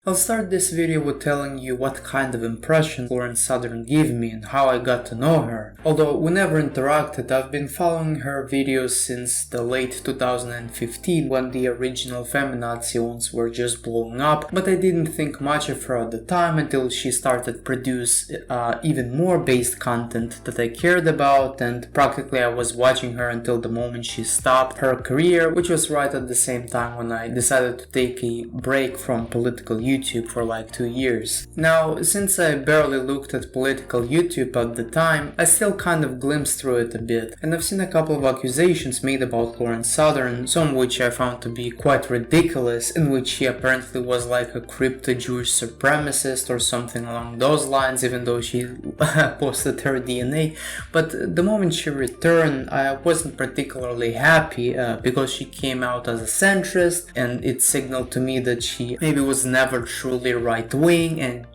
I'll start this video with telling you what kind of impression Lauren Southern gave me and how I got to know her. Although we never interacted, I've been following her videos since the late 2015 when the original feminazi ones were just blowing up, but I didn't think much of her at the time until she started produce even more based content that I cared about, and practically I was watching her until the moment she stopped her career, which was right at the same time when I decided to take a break from political YouTube for like 2 years. Now, since I barely looked at political YouTube at the time, I still kind of glimpsed through it a bit, and I've seen a couple of accusations made about Lauren Southern, some which I found to be quite ridiculous, in which she apparently was like a crypto-Jewish supremacist or something along those lines, even though she posted her DNA. But the moment she returned, I wasn't particularly happy because she came out as a centrist, and it signaled to me that she maybe was never truly right-wing, and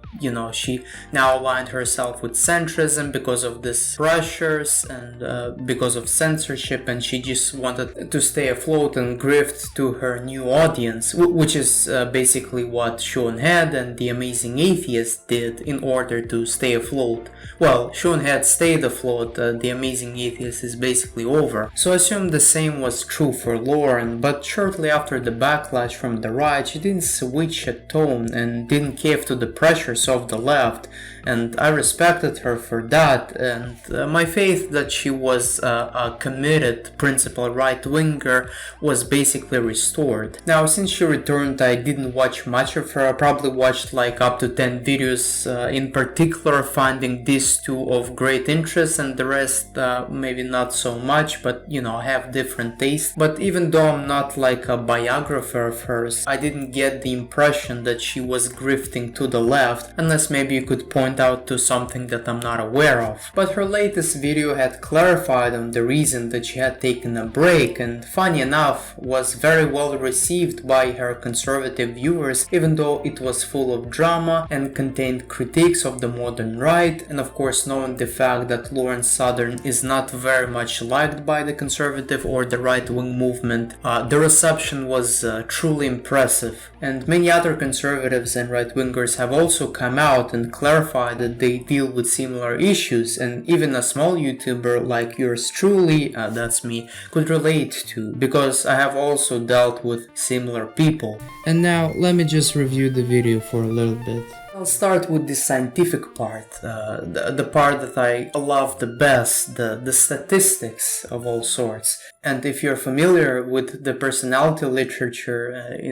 she now aligned herself with centrism because of these pressures and because of censorship, and she just wanted to stay afloat and grift to her new audience, which is basically what Sean Head and the Amazing Atheist did in order to stay afloat. Well, Sean Head stayed afloat, the Amazing Atheist is basically over. So I assume the same was true for Lauren, but shortly after the backlash from the right, she didn't switch a tone and didn't cave to the pressures of the left, and I respected her for that, and my faith that she was a committed principal right-winger was basically restored. Now, since she returned, I didn't watch much of her. I probably watched like up to 10 videos, in particular finding these two of great interest, and the rest maybe not so much, but I have different tastes. But even though I'm not like a biographer of hers, I didn't get the impression that she was grifting to the left, unless maybe you could point out to something that I'm not aware of. But her latest video had clarified on the reason that she had taken a break, and funny enough was very well received by her conservative viewers, even though it was full of drama and contained critiques of the modern right, and of course knowing the fact that Lauren Southern is not very much liked by the conservative or the right-wing movement, the reception was truly impressive. And many other conservatives and right-wingers have also come out and clarify that they deal with similar issues, and even a small YouTuber like yours truly, that's me, could relate to, because I have also dealt with similar people. And now let me just review the video for a little bit. I'll start with the scientific part, the part that I love the best, the statistics of all sorts. And if you're familiar with the personality literature,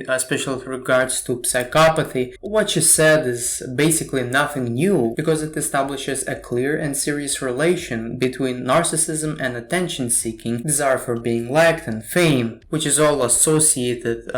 especially with regards to psychopathy, what she said is basically nothing new, because it establishes a clear and serious relation between narcissism and attention-seeking, desire for being liked and fame, which is all associated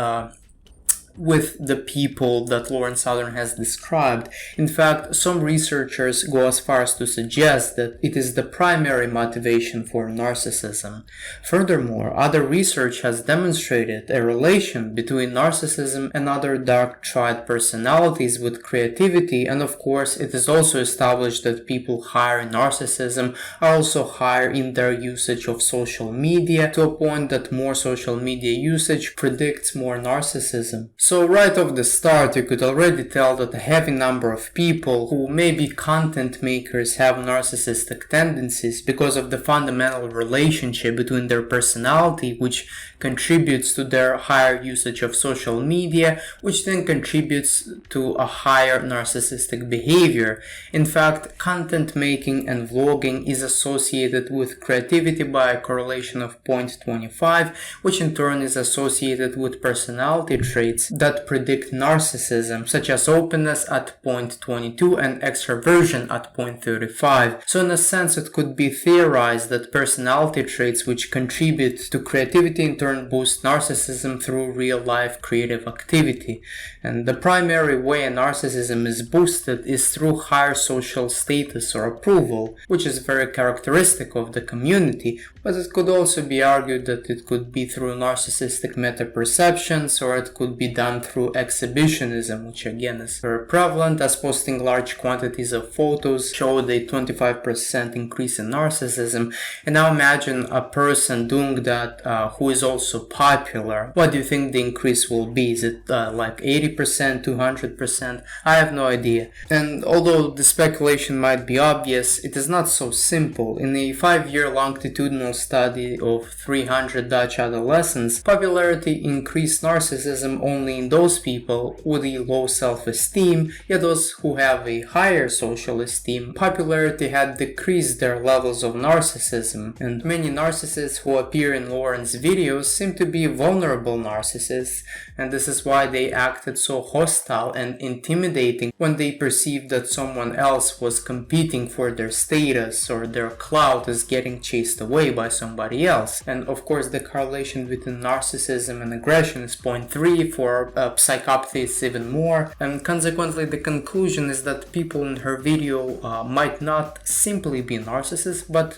with the people that Lauren Southern has described. In fact, some researchers go as far as to suggest that it is the primary motivation for narcissism. Furthermore, other research has demonstrated a relation between narcissism and other dark triad personalities with creativity, and of course it is also established that people higher in narcissism are also higher in their usage of social media, to a point that more social media usage predicts more narcissism. So right off the start, you could already tell that a heavy number of people who may be content makers have narcissistic tendencies because of the fundamental relationship between their personality, which contributes to their higher usage of social media, which then contributes to a higher narcissistic behavior. In fact, content making and vlogging is associated with creativity by a correlation of 0.25, which in turn is associated with personality traits that predict narcissism, such as openness at 0.22 and extroversion at 0.35. So in a sense, it could be theorized that personality traits which contribute to creativity in turn boost narcissism through real-life creative activity. And the primary way narcissism is boosted is through higher social status or approval, which is very characteristic of the community, but it could also be argued that it could be through narcissistic meta-perceptions, or it could be done done through exhibitionism, which again is very prevalent, as posting large quantities of photos showed a 25% increase in narcissism. And now imagine a person doing that who is also popular. What do you think the increase will be? Is it like 80%, 200%? I have no idea. And although the speculation might be obvious, it is not so simple. In a 5-year longitudinal study of 300 Dutch adolescents, popularity increased narcissism only in those people with a low self-esteem, yet those who have a higher social esteem, popularity had decreased their levels of narcissism. And many narcissists who appear in Lauren's videos seem to be vulnerable narcissists, and this is why they acted so hostile and intimidating when they perceived that someone else was competing for their status or their clout is getting chased away by somebody else. And of course the correlation between narcissism and aggression is 0.3, for psychopathy it's even more, and consequently the conclusion is that people in her video might not simply be narcissists, but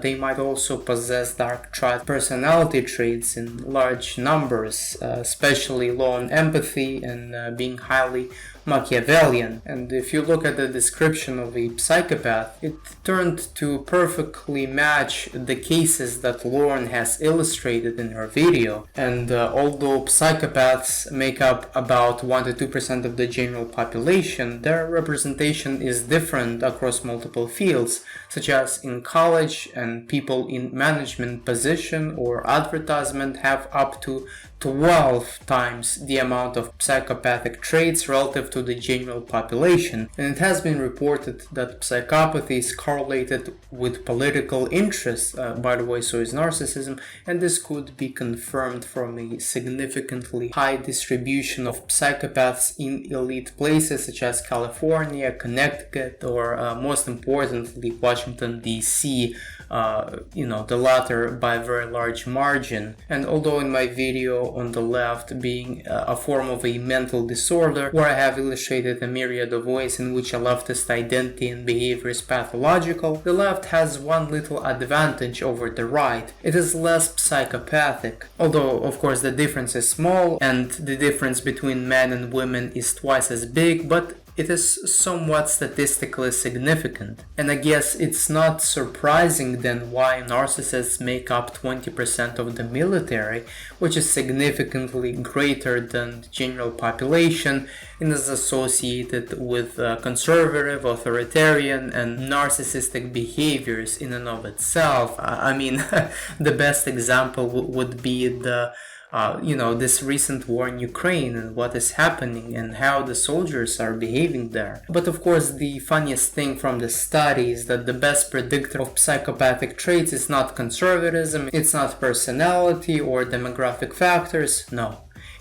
they might also possess dark triad personality traits in large numbers, especially low on empathy and being highly Machiavellian. And if you look at the description of a psychopath, it turned to perfectly match the cases that Lauren has illustrated in her video. And although psychopaths make up about 1 to 2% of the general population, their representation is different across multiple fields, such as in college, and people in management position or advertisement have up to 12 times the amount of psychopathic traits relative to the general population. And it has been reported that psychopathy is correlated with political interests, by the way, so is narcissism, and this could be confirmed from a significantly high distribution of psychopaths in elite places such as California, Connecticut, or most importantly Washington DC, the latter by a very large margin. And although in my video on the left being a form of a mental disorder, where I have illustrated a myriad of ways in which a leftist identity and behavior is pathological, the left has one little advantage over the right: it is less psychopathic. Although of course the difference is small and the difference between men and women is twice as big, but it is somewhat statistically significant. And I guess it's not surprising then why narcissists make up 20% of the military, which is significantly greater than the general population and is associated with conservative, authoritarian, and narcissistic behaviors in and of itself. I mean, the best example would be this recent war in Ukraine and what is happening and how the soldiers are behaving there. But of course, the funniest thing from the study is that the best predictor of psychopathic traits is not conservatism, it's not personality or demographic factors, no.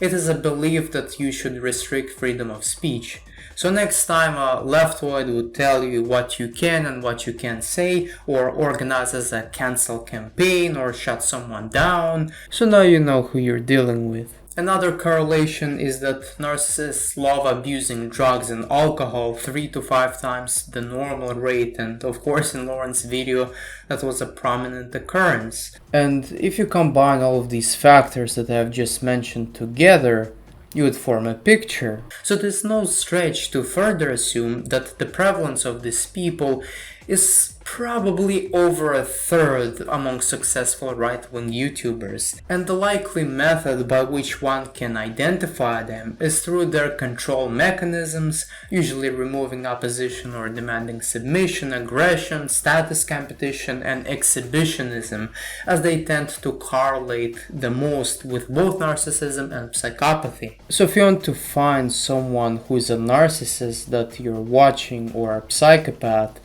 It is a belief that you should restrict freedom of speech. So next time a leftoid would tell you what you can and what you can't say, or organizes a cancel campaign, or shut someone down, so now you know who you're dealing with. Another correlation is that narcissists love abusing drugs and alcohol 3 to 5 times the normal rate, and of course in Lauren's video that was a prominent occurrence. And if you combine all of these factors that I have just mentioned together, you would form a picture. So there's no stretch to further assume that the prevalence of these people is probably over a third among successful right-wing YouTubers, and the likely method by which one can identify them is through their control mechanisms, usually removing opposition or demanding submission, aggression, status competition, and exhibitionism, as they tend to correlate the most with both narcissism and psychopathy. So if you want to find someone who is a narcissist that you're watching or a psychopath,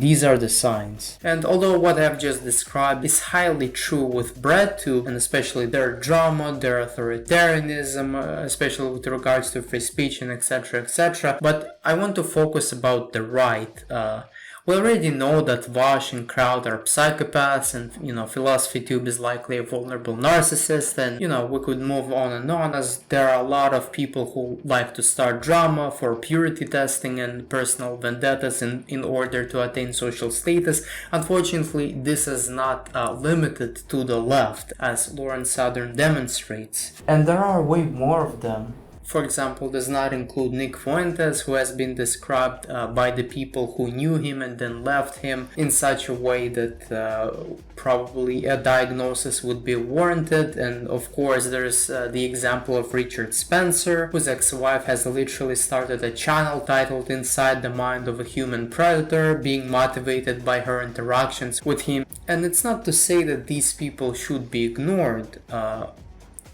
these are the signs. And although what I've just described is highly true with BreadTube, and especially their drama, their authoritarianism, especially with regards to free speech and etc., but I want to focus about the right. We already know that Vash and Crowd are psychopaths, and PhilosophyTube is likely a vulnerable narcissist, and we could move on and on, as there are a lot of people who like to start drama for purity testing and personal vendettas in order to attain social status. Unfortunately, this is not limited to the left, as Lauren Southern demonstrates. And there are way more of them. for example, does not include Nick Fuentes, who has been described by the people who knew him and then left him in such a way that probably a diagnosis would be warranted. And of course there's the example of Richard Spencer, whose ex-wife has literally started a channel titled Inside the Mind of a Human Predator, being motivated by her interactions with him. And it's not to say that these people should be ignored.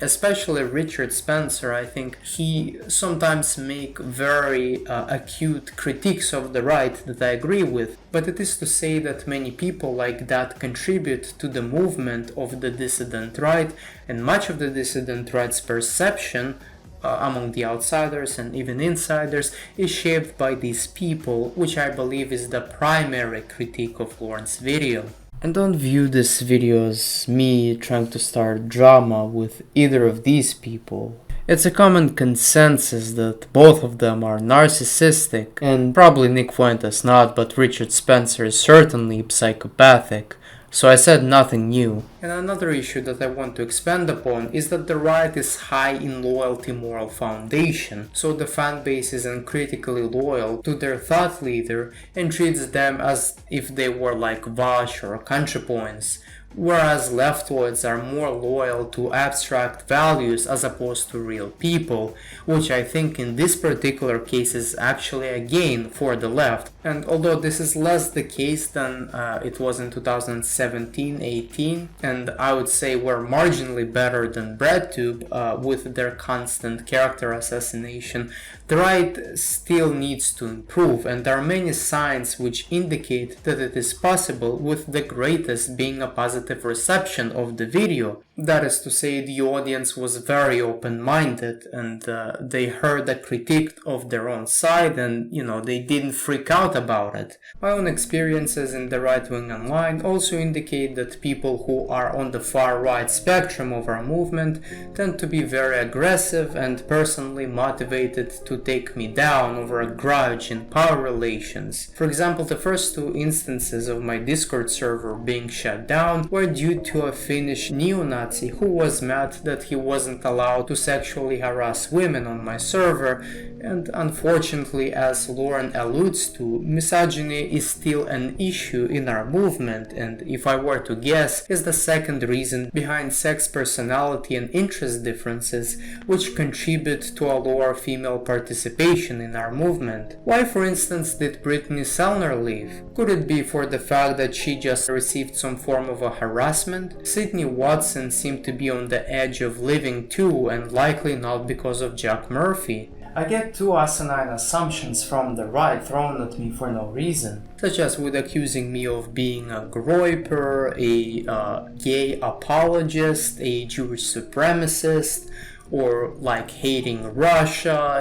Especially Richard Spencer, I think he sometimes make very acute critiques of the right that I agree with, but it is to say that many people like that contribute to the movement of the dissident right, and much of the dissident right's perception among the outsiders and even insiders is shaped by these people, which I believe is the primary critique of Lauren's video. And don't view this video as me trying to start drama with either of these people. It's a common consensus that both of them are narcissistic, and probably Nick Fuentes not, but Richard Spencer is certainly psychopathic. So I said nothing new. And another issue that I want to expand upon is that the right is high in loyalty moral foundation, so the fan base is uncritically loyal to their thought leader and treats them as if they were like Vash or ContraPoints, whereas leftoids are more loyal to abstract values as opposed to real people, which I think in this particular case is actually a gain for the left. And although this is less the case than it was in 2017-18, and I would say we're marginally better than BreadTube with their constant character assassination, the right still needs to improve, and there are many signs which indicate that it is possible, with the greatest being a positive reception of the video. That is to say, the audience was very open-minded and they heard a critique of their own side and, they didn't freak out about it. My own experiences in the right wing online also indicate that people who are on the far right spectrum of our movement tend to be very aggressive and personally motivated to take me down over a grudge in power relations. For example, the first two instances of my Discord server being shut down were due to a Finnish neo-Nazi who was mad that he wasn't allowed to sexually harass women on my server, and unfortunately, as Lauren alludes to, misogyny is still an issue in our movement, and if I were to guess, is the second reason behind sex personality and interest differences, which contribute to a lower female participation in our movement. Why, for instance, did Brittany Sellner leave? Could it be for the fact that she just received some form of a harassment? Sydney Watson seemed to be on the edge of leaving too, and likely not because of Jack Murphy. I get two asinine assumptions from the right thrown at me for no reason, such as with accusing me of being a groyper, a gay apologist, a Jewish supremacist, or like hating Russia,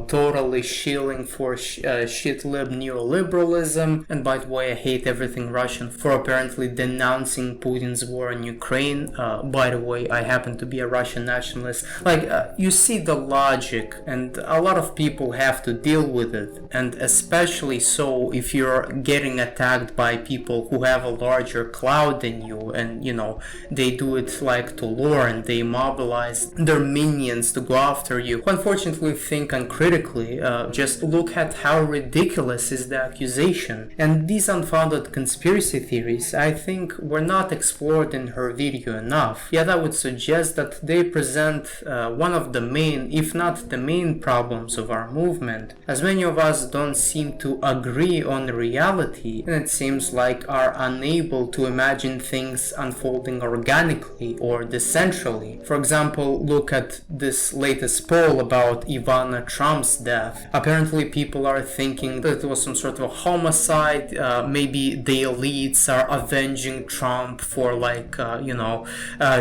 totally shilling for shitlib neoliberalism. And by the way, I hate everything Russian for apparently denouncing Putin's war in Ukraine. By the way, I happen to be a Russian nationalist. You see the logic, and a lot of people have to deal with it. And especially so if you're getting attacked by people who have a larger clout than you, and they do it like to Lauren, they mobilize their minions to go after you, who unfortunately think uncritically. Just look at how ridiculous is the accusation. And these unfounded conspiracy theories, I think, were not explored in her video enough. Yet I would suggest that they present one of the main, if not the main, problems of our movement, as many of us don't seem to agree on reality, and it seems like are unable to imagine things unfolding organically or decentrally. For example, look at this latest poll about Ivana Trump's death. Apparently people are thinking that it was some sort of a homicide, maybe the elites are avenging Trump for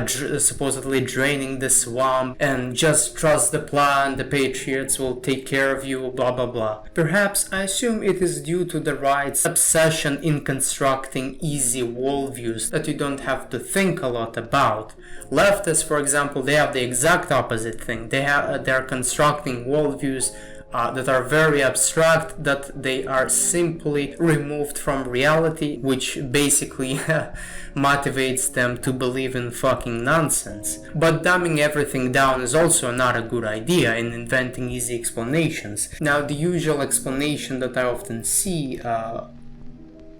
supposedly draining the swamp, and just trust the plan, the patriots will take care of you, blah blah blah. Perhaps I assume it is due to the right's obsession in constructing easy worldviews that you don't have to think a lot about. Leftists, for example, they have the exact opposite thing. They're constructing worldviews that are very abstract, that they are simply removed from reality, which basically motivates them to believe in fucking nonsense. But dumbing everything down is also not a good idea in inventing easy explanations. Now, the usual explanation that I often see,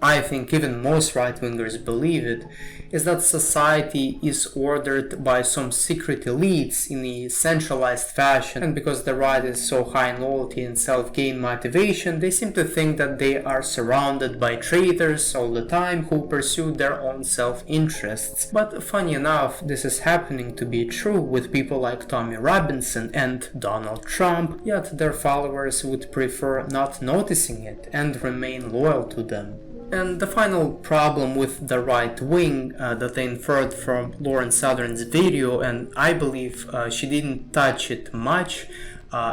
I think even most right-wingers believe it, is that society is ordered by some secret elites in a centralized fashion, and because the right is so high in loyalty and self-gain motivation, they seem to think that they are surrounded by traitors all the time who pursue their own self-interests. But funny enough, this is happening to be true with people like Tommy Robinson and Donald Trump, yet their followers would prefer not noticing it and remain loyal to them. And the final problem with the right wing that I inferred from Lauren Southern's video, and I believe she didn't touch it much,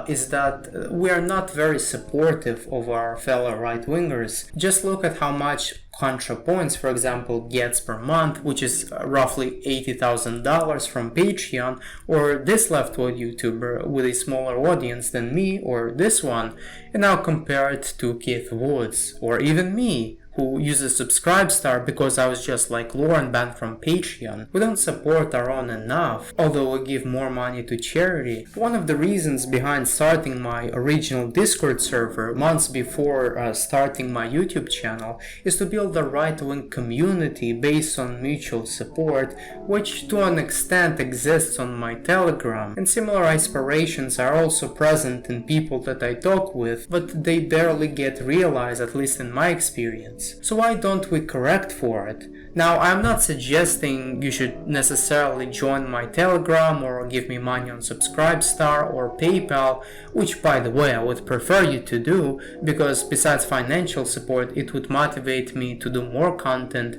is that we are not very supportive of our fellow right-wingers. Just look at how much ContraPoints, for example, gets per month, which is roughly $80,000 from Patreon, or this leftward YouTuber with a smaller audience than me, or this one, and now compare it to Keith Woods, or even me, who uses Subscribestar because I was just like Lauren, banned from Patreon. We don't support our own enough, although we give more money to charity. One of the reasons behind starting my original Discord server months before starting my YouTube channel is to build a right-wing community based on mutual support, which to an extent exists on my Telegram. And similar aspirations are also present in people that I talk with, but they barely get realized, at least in my experience. So why don't we correct for it? Now, I'm not suggesting you should necessarily join my Telegram or give me money on Subscribestar or PayPal, which by the way I would prefer you to do, because besides financial support it would motivate me to do more content,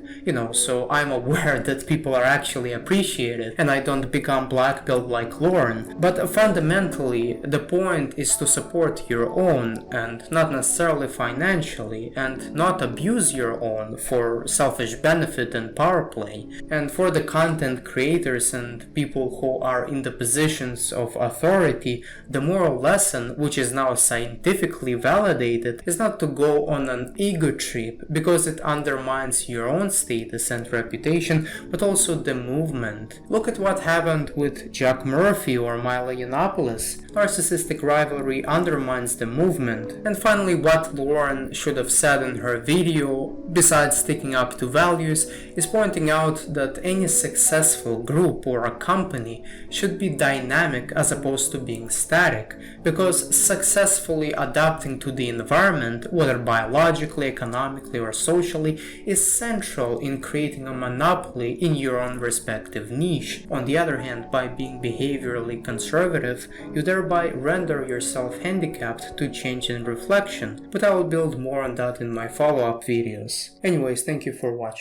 so I'm aware that people are actually appreciated and I don't become blackpilled like Lauren. But fundamentally, the point is to support your own, and not necessarily financially, and not abuse your own for selfish benefit and power play. And for the content creators and people who are in the positions of authority, the moral lesson, which is now scientifically validated, is not to go on an ego trip because it undermines your own status and reputation, but also the movement. Look at what happened with Jack Murphy or Milo Yiannopoulos. Narcissistic rivalry undermines the movement. And finally, what Lauren should have said in her video, besides sticking up to values, is pointing out that any successful group or a company should be dynamic as opposed to being static, because successfully adapting to the environment, whether biologically, economically, or socially, is central in creating a monopoly in your own respective niche. On the other hand, by being behaviorally conservative, you thereby render yourself handicapped to change and reflection, but I will build more on that in my follow-up videos. Anyways, thank you for watching.